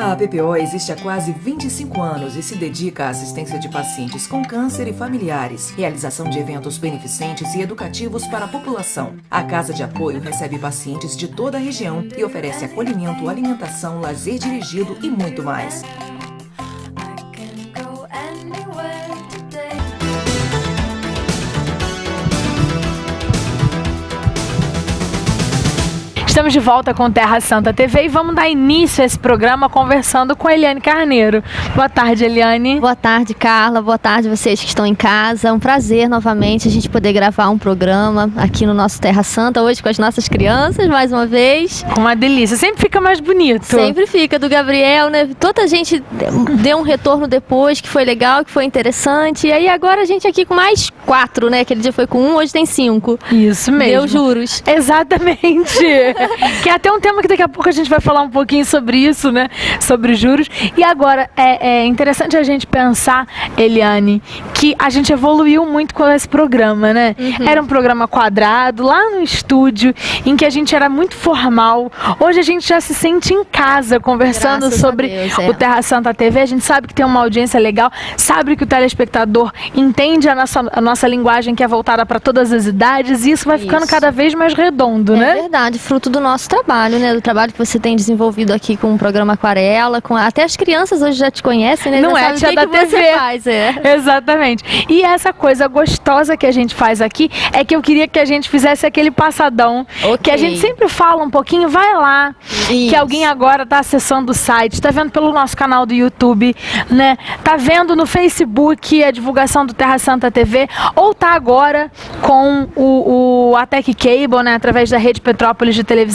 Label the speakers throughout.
Speaker 1: A PPO existe há quase 25 anos e se dedica à assistência de pacientes com câncer e familiares, realização de eventos beneficentes e educativos para a população. A Casa de Apoio recebe pacientes de toda a região e oferece acolhimento, alimentação, lazer dirigido e muito mais.
Speaker 2: Estamos de volta com Terra Santa TV e vamos dar início a esse programa conversando com a Eliane Carneiro. Boa tarde, Eliane.
Speaker 3: Boa tarde, Carla. Boa tarde vocês que estão em casa. É um prazer novamente a gente poder gravar um programa aqui no nosso Terra Santa, hoje com as nossas crianças, mais uma vez.
Speaker 2: Uma delícia. Sempre fica mais bonito.
Speaker 3: Sempre fica, do Gabriel, né? Toda a gente deu um retorno depois, que foi legal, que foi interessante. E aí agora a gente aqui com mais 4, né? Aquele dia foi com 1, hoje tem 5.
Speaker 2: Isso mesmo.
Speaker 3: Deu juros.
Speaker 2: Exatamente. Que é até um tema que daqui a pouco a gente vai falar um pouquinho sobre isso, né? Sobre juros. E agora, é interessante a gente pensar, Eliane, que a gente evoluiu muito com esse programa, né? Uhum. Era um programa quadrado, lá no estúdio, em que a gente era muito formal. Hoje a gente já se sente em casa, conversando
Speaker 3: Graças
Speaker 2: sobre
Speaker 3: Deus,
Speaker 2: o Terra Santa TV. A gente sabe que tem uma audiência legal, sabe que o telespectador entende a nossa linguagem, que é voltada para todas as idades, e isso vai ficando cada vez mais redondo, né?
Speaker 3: É verdade, fruto do nosso trabalho, né? Do trabalho que você tem desenvolvido aqui com o programa Aquarela, até as crianças hoje já te conhecem, né?
Speaker 2: Não
Speaker 3: já
Speaker 2: é, tia da TV.
Speaker 3: Você faz,
Speaker 2: Exatamente. E essa coisa gostosa que a gente faz aqui é que eu queria que a gente fizesse aquele passadão, que a gente sempre fala um pouquinho, vai lá, que alguém agora tá acessando o site, tá vendo pelo nosso canal do YouTube, né? Tá vendo no Facebook a divulgação do Terra Santa TV, ou tá agora com o Atec Cable, né? Através da Rede Petrópolis de televisão.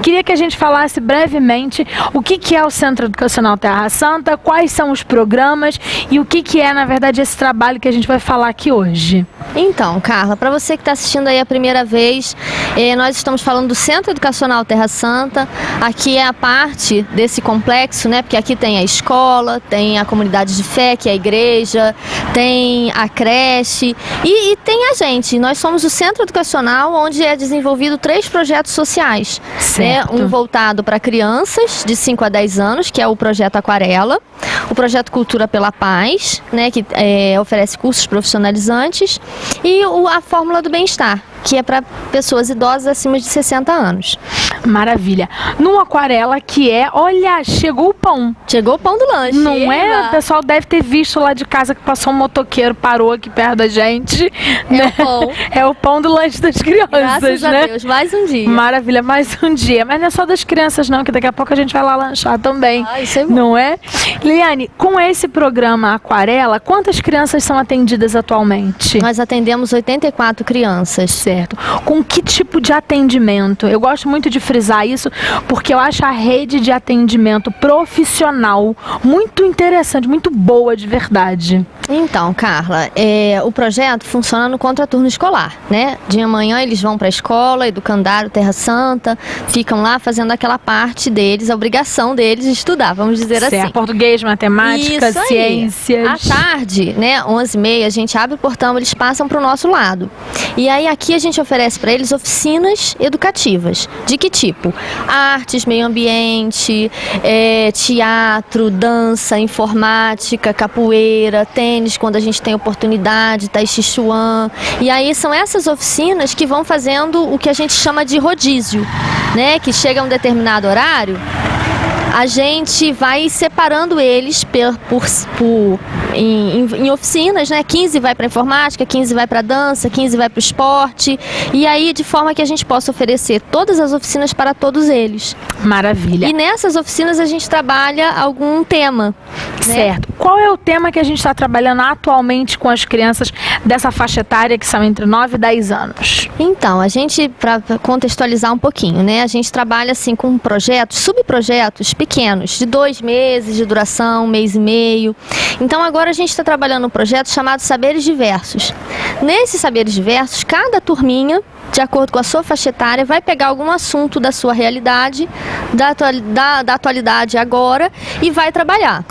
Speaker 2: Queria que a gente falasse brevemente o que é o Centro Educacional Terra Santa, quais são os programas e o que é, na verdade, esse trabalho que a gente vai falar aqui hoje.
Speaker 3: Então, Carla, para você que está assistindo aí a primeira vez, nós estamos falando do Centro Educacional Terra Santa. Aqui é a parte desse complexo, né? Porque aqui tem a escola, tem a comunidade de fé, que é a igreja, tem a creche e tem a gente. Nós somos o Centro Educacional, onde é desenvolvido 3 projetos sociais. Né? Um voltado para crianças de 5 a 10 anos, que é o projeto Aquarela, o projeto Cultura pela Paz, né? Que oferece cursos profissionalizantes, e a Fórmula do Bem-Estar, que é para pessoas idosas acima de 60 anos.
Speaker 2: Maravilha. No Aquarela, que olha, chegou o pão.
Speaker 3: Chegou o pão do lanche.
Speaker 2: Não é? O pessoal deve ter visto lá de casa que passou um motoqueiro, parou aqui perto da gente.
Speaker 3: Né? O pão.
Speaker 2: É o pão do lanche das crianças,
Speaker 3: Graças
Speaker 2: né?
Speaker 3: a Deus, mais um dia.
Speaker 2: Maravilha, mais um dia. Mas não é só das crianças não, que daqui a pouco a gente vai lá lanchar também.
Speaker 3: Isso é bom.
Speaker 2: Não é? Liane, com esse programa Aquarela, quantas crianças são atendidas atualmente?
Speaker 3: Nós atendemos 84 crianças.
Speaker 2: Certo. Com que tipo de atendimento? Eu gosto muito de frisar isso, porque eu acho a rede de atendimento profissional muito interessante, muito boa de verdade.
Speaker 3: Então, Carla, o projeto funciona no contraturno escolar, né? De manhã eles vão para a escola, educandário, Terra Santa, ficam lá fazendo aquela parte deles, a obrigação deles de estudar, vamos dizer assim.
Speaker 2: Português, matemática,
Speaker 3: isso
Speaker 2: ciências.
Speaker 3: À tarde, né, 11h30, a gente abre o portão, eles passam para o nosso lado. E aí aqui a gente oferece para eles oficinas educativas. De que tipo? Artes, meio ambiente, teatro, dança, informática, capoeira, tênis, quando a gente tem oportunidade, tai chi chuan. E aí são essas oficinas que vão fazendo o que a gente chama de rodízio, né? Que chega a um determinado horário, a gente vai separando eles em oficinas, né? 15 vai para informática, 15 vai para dança, 15 vai para o esporte, e aí de forma que a gente possa oferecer todas as oficinas para todos eles.
Speaker 2: Maravilha.
Speaker 3: E nessas oficinas a gente trabalha algum tema.
Speaker 2: Certo. Né? Qual é o tema que a gente está trabalhando atualmente com as crianças dessa faixa etária, que são entre 9 e 10 anos?
Speaker 3: Então, a gente, para contextualizar um pouquinho, né? A gente trabalha assim com projetos, subprojetos pequenos, de 2 meses de duração, 1 mês e meio. Então agora a gente está trabalhando um projeto chamado Saberes Diversos. Nesses Saberes Diversos, cada turminha, de acordo com a sua faixa etária, vai pegar algum assunto da sua realidade, da atualidade agora, e vai trabalhar.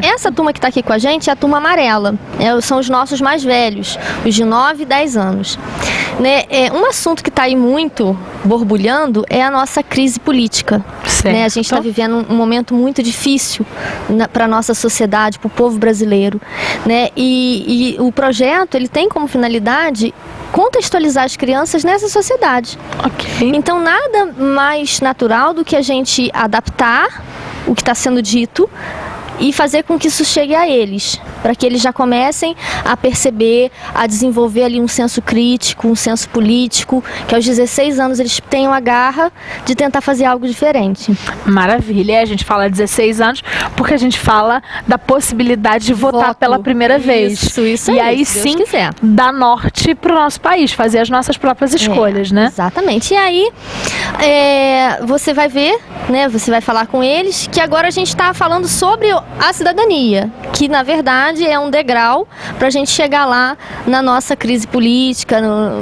Speaker 3: Essa turma que está aqui com a gente é a turma amarela, são os nossos mais velhos, os de 9 e 10 anos. Né? Um assunto que está aí muito borbulhando é a nossa crise política. Né? A gente está vivendo um momento muito difícil para a nossa sociedade, para o povo brasileiro. Né? E o projeto ele tem como finalidade contextualizar as crianças nessa sociedade.
Speaker 2: Okay.
Speaker 3: Então, nada mais natural do que a gente adaptar o que está sendo dito e fazer com que isso chegue a eles, para que eles já comecem a perceber, a desenvolver ali um senso crítico, um senso político, que aos 16 anos eles tenham a garra de tentar fazer algo diferente.
Speaker 2: Maravilha, a gente fala 16 anos porque a gente fala da possibilidade de votar pela primeira vez.
Speaker 3: Isso
Speaker 2: e aí sim, dar norte para o nosso país, fazer as nossas próprias escolhas, né?
Speaker 3: Exatamente. E aí, você vai ver, né, você vai falar com eles, que agora a gente está falando sobre a cidadania, que na verdade é um degrau para a gente chegar lá na nossa crise política,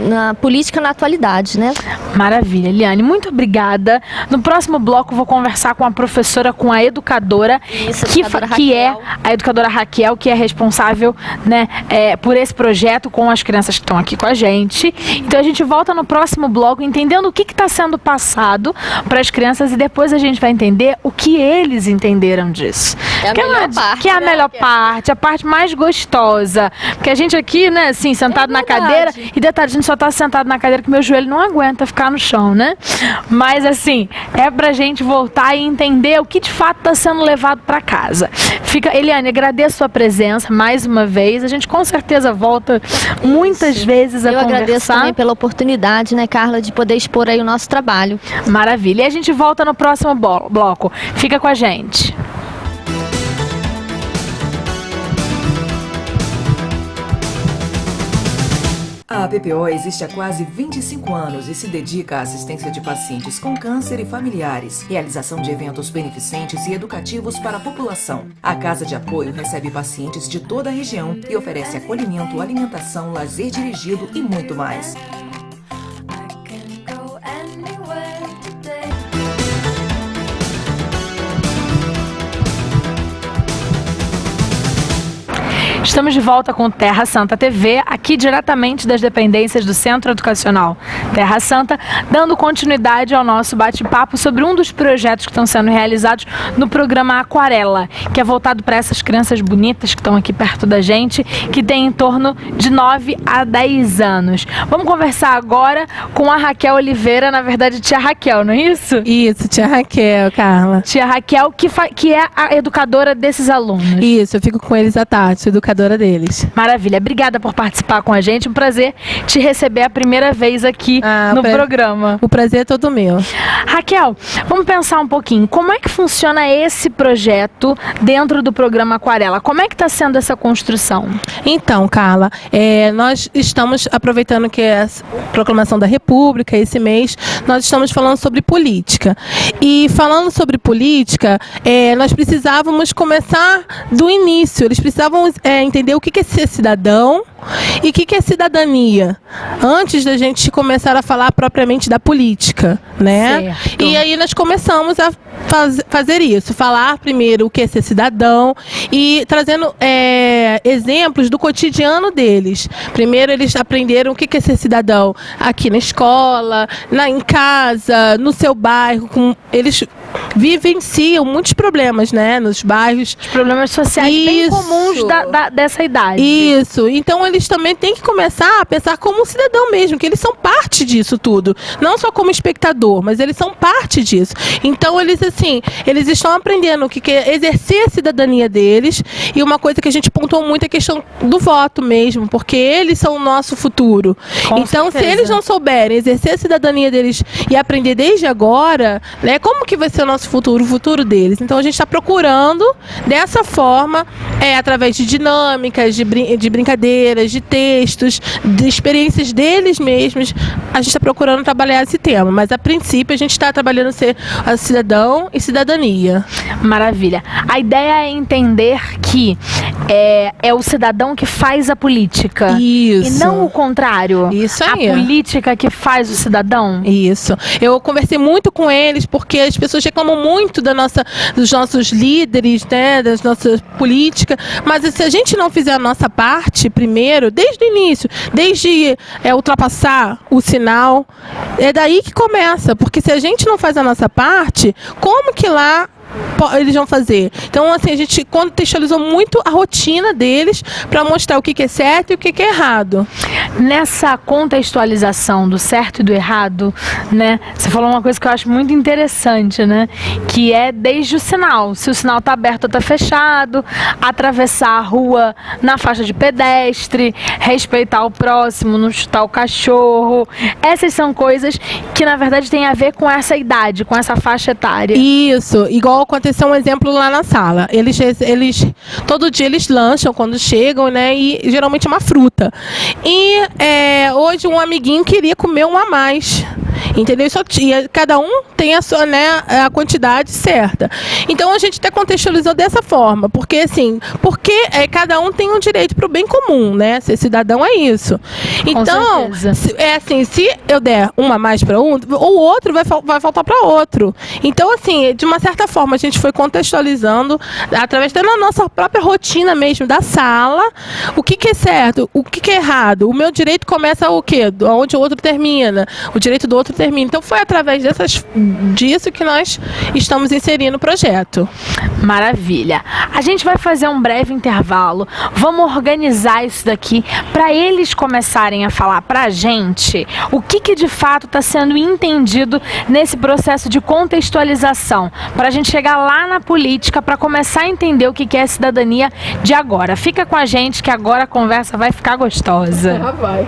Speaker 3: na política na atualidade, né?
Speaker 2: Maravilha, Eliane, muito obrigada. No próximo bloco vou conversar com a professora, com a educadora, que é a educadora Raquel, que é responsável, né, por esse projeto com as crianças que estão aqui com a gente. Então a gente volta no próximo bloco entendendo o que está sendo passado para as crianças e depois a gente vai entender o que eles entenderam disso. Que é a melhor parte, a parte mais gostosa. Porque a gente aqui, né, assim, sentado na cadeira, e detalhe, a gente só tá sentado na cadeira que meu joelho não aguenta ficar no chão, né? Mas assim, é pra gente voltar e entender o que de fato tá sendo levado pra casa. Eliane, agradeço a sua presença mais uma vez. A gente com certeza volta muitas vezes a conversar. Eu
Speaker 3: agradeço também pela oportunidade, né, Carla, de poder expor aí o nosso trabalho.
Speaker 2: Maravilha. E a gente volta no próximo bloco. Fica com a gente.
Speaker 1: A PPO existe há quase 25 anos e se dedica à assistência de pacientes com câncer e familiares, realização de eventos beneficentes e educativos para a população. A Casa de Apoio recebe pacientes de toda a região e oferece acolhimento, alimentação, lazer dirigido e muito mais.
Speaker 2: Estamos de volta com Terra Santa TV, aqui diretamente das dependências do Centro Educacional Terra Santa, dando continuidade ao nosso bate-papo sobre um dos projetos que estão sendo realizados no programa Aquarela, que é voltado para essas crianças bonitas que estão aqui perto da gente, que tem em torno de 9 a 10 anos. Vamos conversar agora com a Raquel Oliveira, na verdade tia Raquel, não é isso?
Speaker 4: Isso, tia Raquel, Carla.
Speaker 2: Tia Raquel, que é a educadora desses alunos.
Speaker 4: Isso, eu fico com eles à tarde, sou educadora deles.
Speaker 2: Maravilha, obrigada por participar com a gente, um prazer te receber a primeira vez aqui no programa.
Speaker 4: O prazer é todo meu.
Speaker 2: Raquel, vamos pensar um pouquinho, como é que funciona esse projeto dentro do programa Aquarela? Como é que está sendo essa construção?
Speaker 4: Então, Carla, nós estamos aproveitando que é a proclamação da República, esse mês, nós estamos falando sobre política. E falando sobre política, nós precisávamos começar do início, eles precisavam entender o que é ser cidadão e o que é cidadania, antes da gente começar a falar propriamente da política, né? Certo. E aí nós começamos a fazer isso, falar primeiro o que é ser cidadão e trazendo exemplos do cotidiano deles. Primeiro eles aprenderam o que é ser cidadão aqui na escola, em casa, no seu bairro, eles vivenciam muitos problemas, né, nos bairros.
Speaker 2: Os problemas sociais bem comuns dessa idade.
Speaker 4: Isso, então eles também têm que começar a pensar como um cidadão mesmo, que eles são parte disso tudo, não só como espectador, mas eles são parte disso. Então eles estão aprendendo o que é exercer a cidadania deles, e uma coisa que a gente pontuou muito é a questão do voto mesmo, porque eles são o nosso futuro. Então, se eles não souberem exercer a cidadania deles e aprender desde agora, né, como que vai ser o nosso futuro, o futuro deles? Então a gente está procurando dessa forma, através de dinâmicas, de brincadeiras, de textos, de experiências deles mesmos, a gente está procurando trabalhar esse tema, mas a princípio a gente está trabalhando ser cidadão e cidadania.
Speaker 2: Maravilha. A ideia é entender que é o cidadão que faz a política.
Speaker 4: Isso.
Speaker 2: E não o contrário.
Speaker 4: Isso aí.
Speaker 2: A política que faz o cidadão.
Speaker 4: Isso. Eu conversei muito com eles porque as pessoas reclamam muito dos nossos líderes, né, das nossas políticas, mas se a gente não fizer a nossa parte primeiro, desde o início, desde ultrapassar o sinal, é daí que começa, porque se a gente não faz a nossa parte, como que lá eles vão fazer? Então, assim, a gente contextualizou muito a rotina deles para mostrar o que é certo e o que é errado.
Speaker 2: Nessa contextualização do certo e do errado, né? Você falou uma coisa que eu acho muito interessante, né? Que é desde o sinal. Se o sinal tá aberto ou tá fechado, atravessar a rua na faixa de pedestre, respeitar o próximo, não chutar o cachorro. Essas são coisas que, na verdade, têm a ver com essa idade, com essa faixa etária.
Speaker 4: Isso, igual aconteceu um exemplo lá na sala. Eles todo dia eles lancham quando chegam, né? E geralmente é uma fruta. E hoje um amiguinho queria comer um a mais. Entendeu? Só tinha, cada um tem a sua, né, a quantidade certa. Então a gente até contextualizou dessa forma, porque assim, cada um tem um direito para o bem comum, né? Ser cidadão é isso. Então, se eu der uma a mais para um, o outro vai faltar para outro. Então, assim, de uma certa forma a gente foi contextualizando através da nossa própria rotina mesmo da sala, o que é certo, o que é errado. O meu direito começa o quê? Onde o outro termina. O direito do outro termina. Então foi através disso que nós estamos inserindo o projeto.
Speaker 2: Maravilha. A gente vai fazer um breve intervalo. Vamos organizar isso daqui para eles começarem a falar para a gente o que de fato está sendo entendido nesse processo de contextualização, para a gente chegar lá na política, para começar a entender o que é cidadania de agora. Fica com a gente que agora a conversa vai ficar gostosa.
Speaker 4: Vai.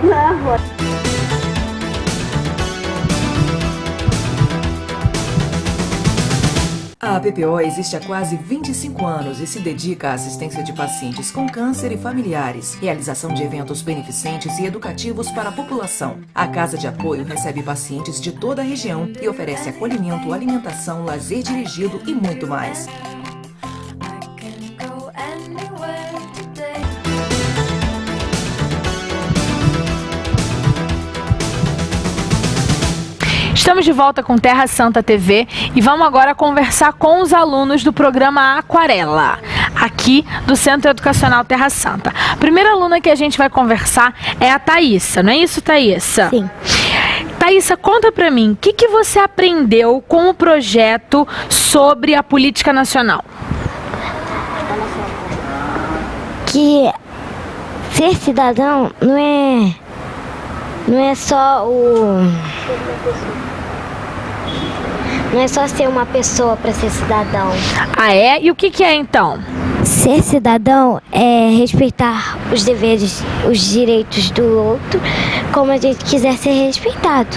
Speaker 1: A PPO existe há quase 25 anos e se dedica à assistência de pacientes com câncer e familiares, realização de eventos beneficentes e educativos para a população. A Casa de Apoio recebe pacientes de toda a região e oferece acolhimento, alimentação, lazer dirigido e muito mais.
Speaker 2: Estamos de volta com Terra Santa TV e vamos agora conversar com os alunos do programa Aquarela, aqui do Centro Educacional Terra Santa. A primeira aluna que a gente vai conversar é a Thaísa, não é isso, Thaísa?
Speaker 3: Sim.
Speaker 2: Thaísa, conta pra mim, o que você aprendeu com o projeto sobre a política nacional?
Speaker 5: Que ser cidadão não é só não é só ser uma pessoa para ser cidadão.
Speaker 2: Ah, é? E o que é então?
Speaker 5: Ser cidadão é respeitar os deveres, os direitos do outro, como a gente quiser ser respeitado.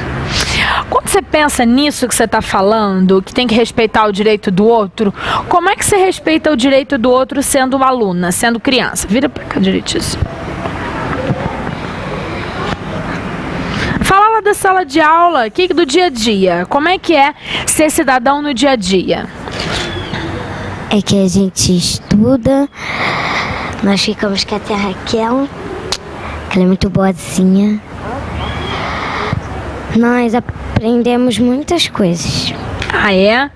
Speaker 2: Quando você pensa nisso que você está falando, que tem que respeitar o direito do outro, como é que você respeita o direito do outro sendo uma aluna, sendo criança? Vira pra cá direitinho. Fala lá da sala de aula, do dia a dia. Como é que é ser cidadão no dia a dia?
Speaker 5: É que a gente estuda, nós ficamos com a tia Raquel, que ela é muito boazinha. Nós aprendemos muitas coisas.
Speaker 2: Ah, é?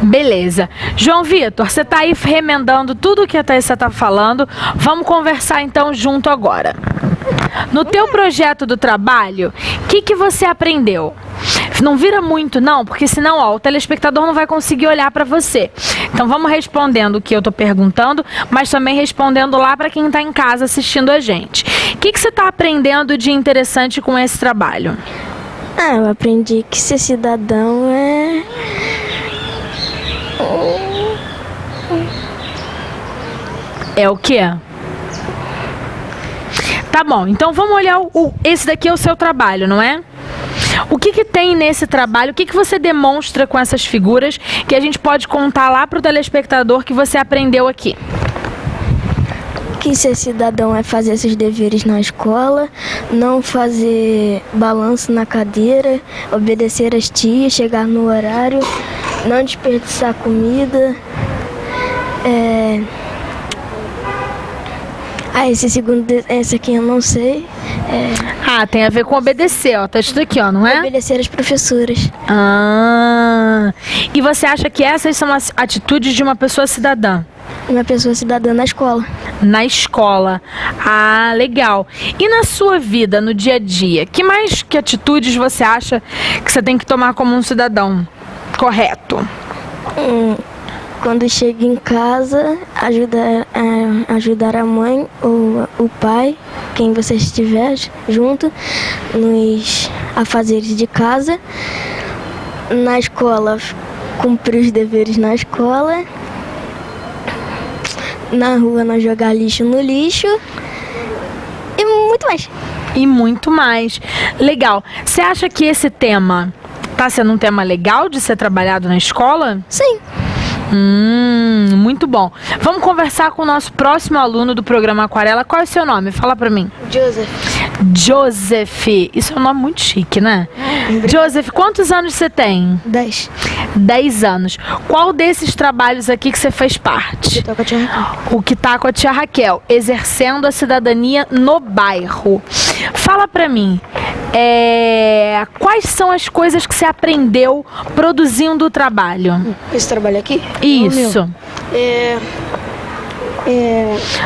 Speaker 2: Beleza. João Vitor, você tá aí remendando tudo o que a Thaísa tá falando. Vamos conversar então junto agora. No teu projeto do trabalho, o que você aprendeu? Não vira muito não, porque senão o telespectador não vai conseguir olhar para você. Então vamos respondendo o que eu tô perguntando, mas também respondendo lá para quem tá em casa assistindo a gente. O que você tá aprendendo de interessante com esse trabalho?
Speaker 6: Eu aprendi que ser cidadão
Speaker 2: é o quê? Tá bom, então vamos olhar esse daqui é o seu trabalho, não é? O que tem nesse trabalho, o que você demonstra com essas figuras que a gente pode contar lá para o telespectador que você aprendeu aqui?
Speaker 6: que ser cidadão é fazer seus deveres na escola, não fazer balanço na cadeira, obedecer às tias, chegar no horário, não desperdiçar comida. Esse aqui eu não sei.
Speaker 2: Tem a ver com obedecer, ó. Tá escrito aqui, ó, não é?
Speaker 6: Obedecer às professoras.
Speaker 2: E você acha que essas são as atitudes de uma pessoa cidadã?
Speaker 6: Uma pessoa cidadã na escola.
Speaker 2: Na escola. Legal. E na sua vida, no dia a dia, que atitudes você acha que você tem que tomar como um cidadão correto?
Speaker 6: Quando chega em casa, ajudar a mãe ou o pai, quem você estiver junto, nos afazeres de casa. Na escola, cumprir os deveres na escola. Na rua, não jogar lixo no lixo. E muito mais.
Speaker 2: E muito mais. Legal. Você acha que esse tema está sendo um tema legal de ser trabalhado na escola?
Speaker 6: Sim.
Speaker 2: Muito bom. Vamos conversar com o nosso próximo aluno do programa Aquarela. Qual é o seu nome? Fala pra mim. Joseph. Isso é um nome muito chique, né? Joseph, quantos anos você tem?
Speaker 6: 10.
Speaker 2: 10 anos. Qual desses trabalhos aqui que você fez parte? O que tá com a tia Raquel. Exercendo a cidadania no bairro. Fala pra mim. Quais são as coisas que você aprendeu produzindo o trabalho?
Speaker 6: Esse trabalho aqui?
Speaker 2: Isso.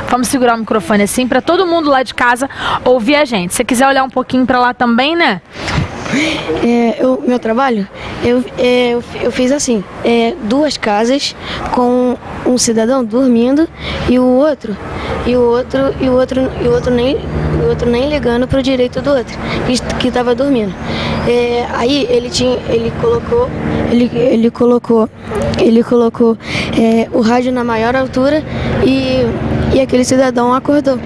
Speaker 2: Vamos segurar o microfone assim para todo mundo lá de casa ouvir a gente. Se você quiser olhar um pouquinho para lá também, né?
Speaker 6: Meu trabalho, eu fiz assim, 2 casas com um cidadão dormindo e o outro nem ligando pro direito do outro que estava dormindo. Aí ele colocou o rádio na maior altura e aquele cidadão acordou.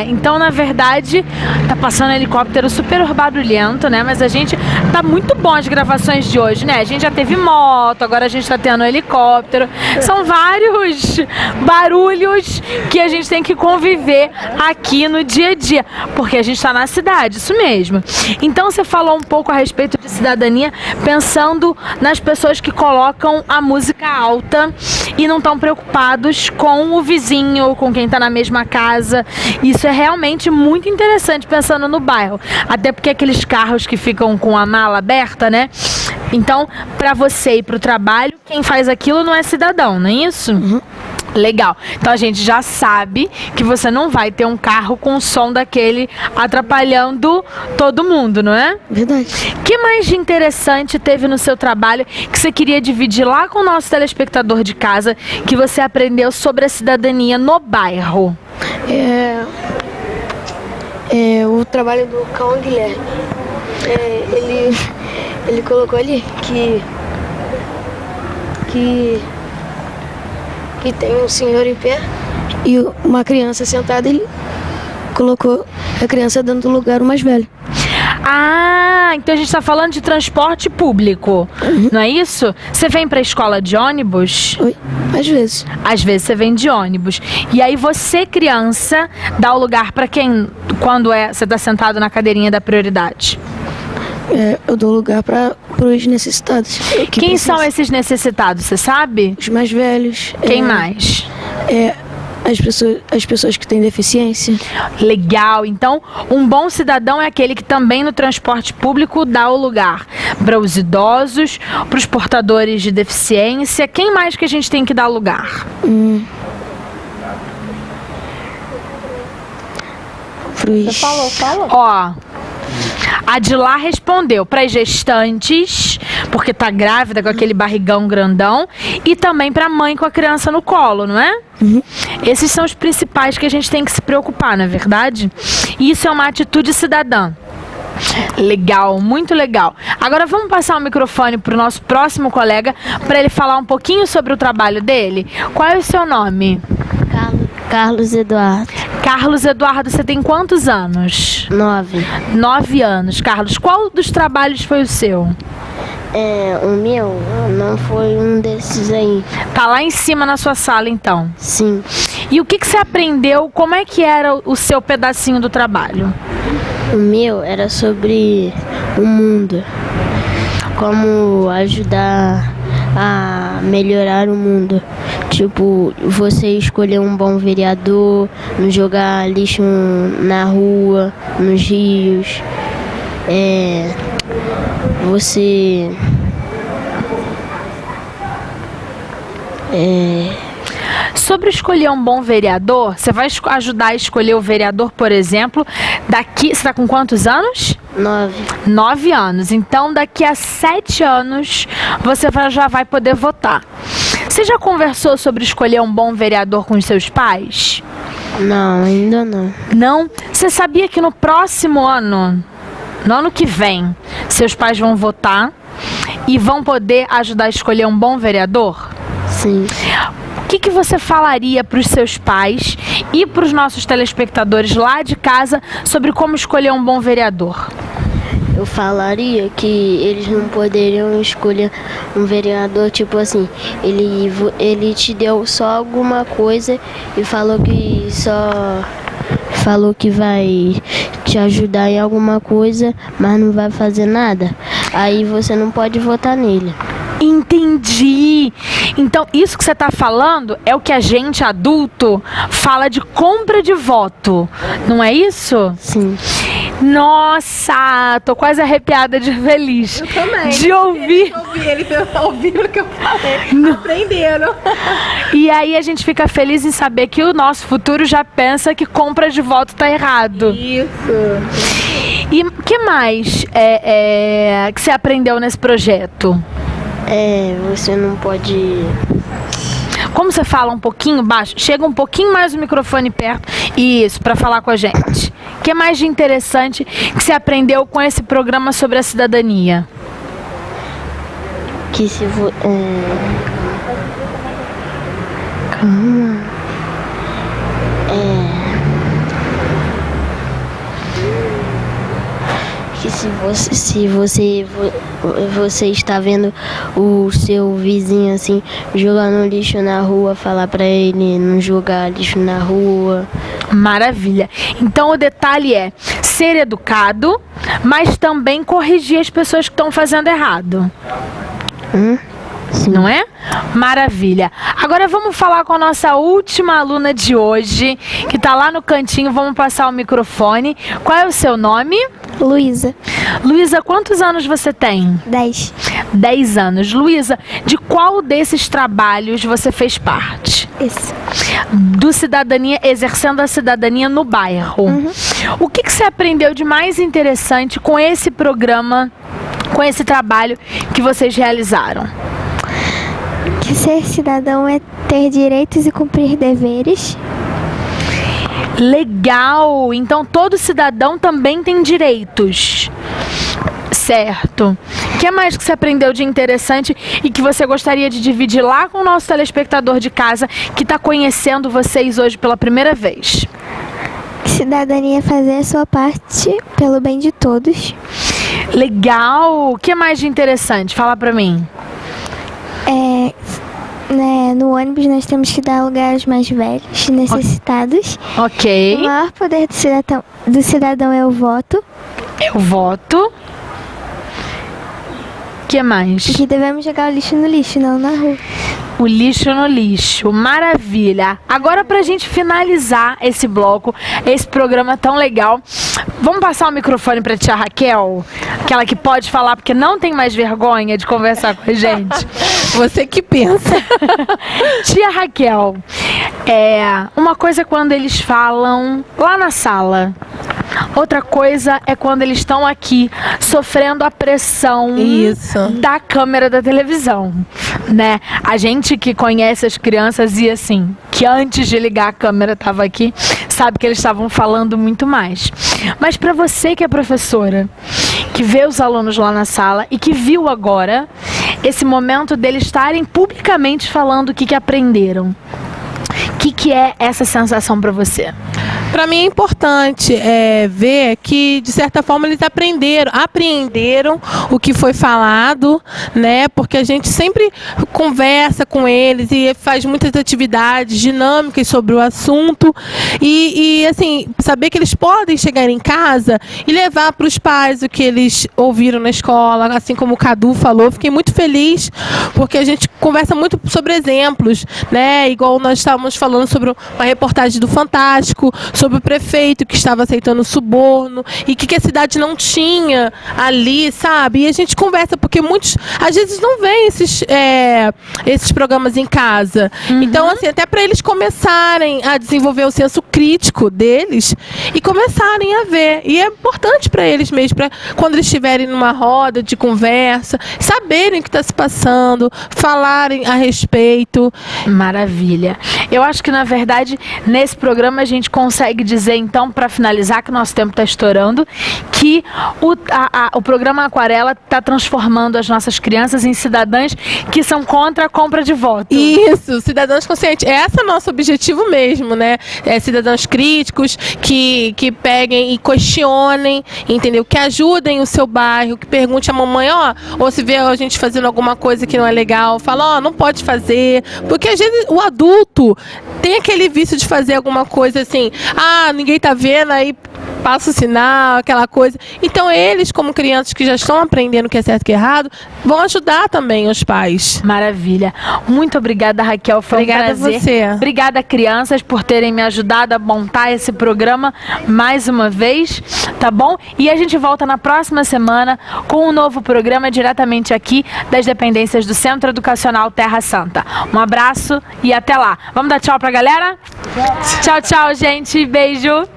Speaker 2: Então na verdade tá passando um helicóptero super barulhento, né? Mas a gente tá muito bom as gravações de hoje, né? A gente já teve moto, agora a gente tá tendo helicóptero. São vários barulhos que a gente tem que conviver aqui no dia a dia, porque a gente tá na cidade, isso mesmo. Então você falou um pouco a respeito de cidadania, pensando nas pessoas que colocam a música alta e não estão preocupados com o vizinho, com quem tá na mesma casa. Isso é realmente muito interessante pensando no bairro, até porque aqueles carros que ficam com a mala aberta, né? Então, para você ir pro trabalho, quem faz aquilo não é cidadão, não é isso?
Speaker 6: Uhum.
Speaker 2: Legal. Então a gente já sabe que você não vai ter um carro com som daquele atrapalhando todo mundo, não é?
Speaker 6: Verdade.
Speaker 2: O que mais de interessante teve no seu trabalho que você queria dividir lá com o nosso telespectador de casa, que você aprendeu sobre a cidadania no bairro?
Speaker 6: O trabalho do Cão Guilherme. Ele colocou ali que tem um senhor em pé e uma criança sentada. Ele colocou a criança dando lugar ao mais velho.
Speaker 2: Então a gente está falando de transporte público, não é isso? Você vem para a escola de ônibus?
Speaker 6: Oi, às vezes.
Speaker 2: Às vezes você vem de ônibus. E aí você, criança, dá o lugar para quem quando você está sentado na cadeirinha da prioridade?
Speaker 6: Eu dou lugar para os necessitados.
Speaker 2: Quem são esses necessitados, você sabe?
Speaker 6: Os mais velhos.
Speaker 2: Quem mais?
Speaker 6: As pessoas que têm deficiência.
Speaker 2: Legal. Então, um bom cidadão é aquele que também no transporte público dá o lugar para os idosos, para os portadores de deficiência. Quem mais que a gente tem que dar lugar?
Speaker 6: Você falou.
Speaker 2: Ó, a de lá respondeu para as gestantes, porque tá grávida com aquele barrigão grandão, e também para a mãe com a criança no colo, não é?
Speaker 6: Uhum.
Speaker 2: Esses são os principais que a gente tem que se preocupar, não é verdade? E isso é uma atitude cidadã. Legal, muito legal. Agora vamos passar o microfone para o nosso próximo colega para ele falar um pouquinho sobre o trabalho dele. Qual é o seu nome?
Speaker 5: Carlos Eduardo.
Speaker 2: Carlos Eduardo, você tem quantos anos?
Speaker 5: 9.
Speaker 2: 9 anos. Carlos, qual dos trabalhos foi o seu?
Speaker 5: O meu não foi um desses aí.
Speaker 2: Tá lá em cima na sua sala, então?
Speaker 5: Sim.
Speaker 2: E o que você aprendeu? Como é que era o seu pedacinho do trabalho?
Speaker 7: O meu era sobre o mundo, como ajudar a melhorar o mundo. Tipo, você escolher um bom vereador, não jogar lixo na rua, nos rios.
Speaker 2: Sobre escolher um bom vereador, você vai ajudar a escolher o vereador, por exemplo, daqui... Você está com quantos anos?
Speaker 7: 9.
Speaker 2: 9 anos. Então, daqui a 7 anos, você já vai poder votar. Você já conversou sobre escolher um bom vereador com os seus pais?
Speaker 7: Não, ainda não.
Speaker 2: Não? Você sabia que no próximo ano, no ano que vem, seus pais vão votar e vão poder ajudar a escolher um bom vereador?
Speaker 7: Sim.
Speaker 2: O que você falaria para os seus pais e para os nossos telespectadores lá de casa sobre como escolher um bom vereador?
Speaker 7: Eu falaria que eles não poderiam escolher um vereador, tipo assim, ele te deu só alguma coisa e falou que vai te ajudar em alguma coisa, mas não vai fazer nada. Aí você não pode votar nele.
Speaker 2: Entendi. Então, isso que você está falando é o que a gente, adulto, fala de compra de voto. Não é isso?
Speaker 7: Sim.
Speaker 2: Nossa, tô quase arrepiada de feliz.
Speaker 4: Eu também.
Speaker 2: De ouvir.
Speaker 4: Ele ouviu o que eu falei. Aprenderam.
Speaker 2: E aí a gente fica feliz em saber que o nosso futuro já pensa que compra de voto tá errado.
Speaker 4: Isso.
Speaker 2: E o que mais que você aprendeu nesse projeto?
Speaker 7: Você não pode...
Speaker 2: Como você fala um pouquinho baixo, chega um pouquinho mais o microfone perto, isso, para falar com a gente. O que mais de interessante que você aprendeu com esse programa sobre a cidadania?
Speaker 7: Que se Calma. Que se você está vendo o seu vizinho assim jogando lixo na rua, falar para ele não jogar lixo na rua.
Speaker 2: Maravilha. Então o detalhe é ser educado, mas também corrigir as pessoas que estão fazendo errado.
Speaker 7: Sim.
Speaker 2: Não é? Maravilha. Agora vamos falar com a nossa última aluna de hoje, que está lá no cantinho. Vamos passar o microfone. Qual é o seu nome?
Speaker 6: Luísa,
Speaker 2: Luísa, quantos anos você tem?
Speaker 6: 10.
Speaker 2: 10 anos. Luísa, de qual desses trabalhos você fez parte?
Speaker 6: Esse.
Speaker 2: Do cidadania, exercendo a cidadania no bairro. O que você aprendeu de mais interessante com esse programa, com esse trabalho que vocês realizaram?
Speaker 6: Que ser cidadão é ter direitos e cumprir deveres.
Speaker 2: Legal! Então todo cidadão também tem direitos. Certo. O que mais que você aprendeu de interessante e que você gostaria de dividir lá com o nosso telespectador de casa que está conhecendo vocês hoje pela primeira vez?
Speaker 6: Cidadania é fazer a sua parte pelo bem de todos.
Speaker 2: Legal! O que mais de interessante? Fala pra mim.
Speaker 6: No ônibus nós temos que dar lugar aos mais velhos, necessitados.
Speaker 2: Ok.
Speaker 6: O maior poder do cidadão é o voto.
Speaker 2: Eu voto. O que mais?
Speaker 6: E que devemos jogar o lixo no lixo, não na rua.
Speaker 2: O lixo no lixo. Maravilha. Agora, pra gente finalizar esse bloco, esse programa tão legal, vamos passar o microfone pra tia Raquel? Aquela que pode falar porque não tem mais vergonha de conversar com a gente.
Speaker 4: Você que pensa.
Speaker 2: Tia Raquel, uma coisa é quando eles falam lá na sala. Outra coisa é quando eles estão aqui sofrendo a pressão da câmera da televisão, né? A gente que conhece as crianças e assim, que antes de ligar a câmera estava aqui, sabe que eles estavam falando muito mais. Mas para você que é professora, que vê os alunos lá na sala e que viu agora esse momento deles estarem publicamente falando o que aprenderam, o que é essa sensação para você?
Speaker 4: Para mim é importante ver que, de certa forma, eles apreenderam o que foi falado, né? Porque a gente sempre conversa com eles e faz muitas atividades dinâmicas sobre o assunto e assim, saber que eles podem chegar em casa e levar para os pais o que eles ouviram na escola, assim como o Cadu falou. Fiquei muito feliz porque a gente conversa muito sobre exemplos, né? Igual nós estávamos falando sobre uma reportagem do Fantástico, sobre o prefeito que estava aceitando suborno e que a cidade não tinha ali, sabe? E a gente conversa, porque muitos, às vezes, não veem esses programas em casa. Então, assim, até para eles começarem a desenvolver o senso crítico deles e começarem a ver. E é importante para eles mesmo, para quando eles estiverem numa roda de conversa, saberem o que está se passando, falarem a respeito.
Speaker 2: Maravilha. Eu acho que, na verdade, nesse programa a gente consegue dizer, então, para finalizar, que o nosso tempo está estourando, que o programa Aquarela está transformando as nossas crianças em cidadãs que são contra a compra de voto.
Speaker 4: Isso, cidadãos conscientes. Esse é o nosso objetivo mesmo, né? Cidadãos críticos que peguem e questionem, entendeu? Que ajudem o seu bairro, que pergunte à mamãe, ou se vê a gente fazendo alguma coisa que não é legal, fala, não pode fazer. Porque às vezes o adulto tem aquele vício de fazer alguma coisa assim, ninguém tá vendo, aí passa o sinal, aquela coisa. Então eles, como crianças que já estão aprendendo o que é certo e o que é errado, vão ajudar também os pais.
Speaker 2: Maravilha. Muito obrigada, Raquel. Foi
Speaker 4: Obrigada
Speaker 2: um prazer.
Speaker 4: a você.
Speaker 2: Obrigada, crianças, por terem me ajudado a montar esse programa mais uma vez, tá bom? E a gente volta na próxima semana com um novo programa diretamente aqui das dependências do Centro Educacional Terra Santa. Um abraço e até lá. Vamos dar tchau pra galera? Tchau, tchau, gente. Beijo.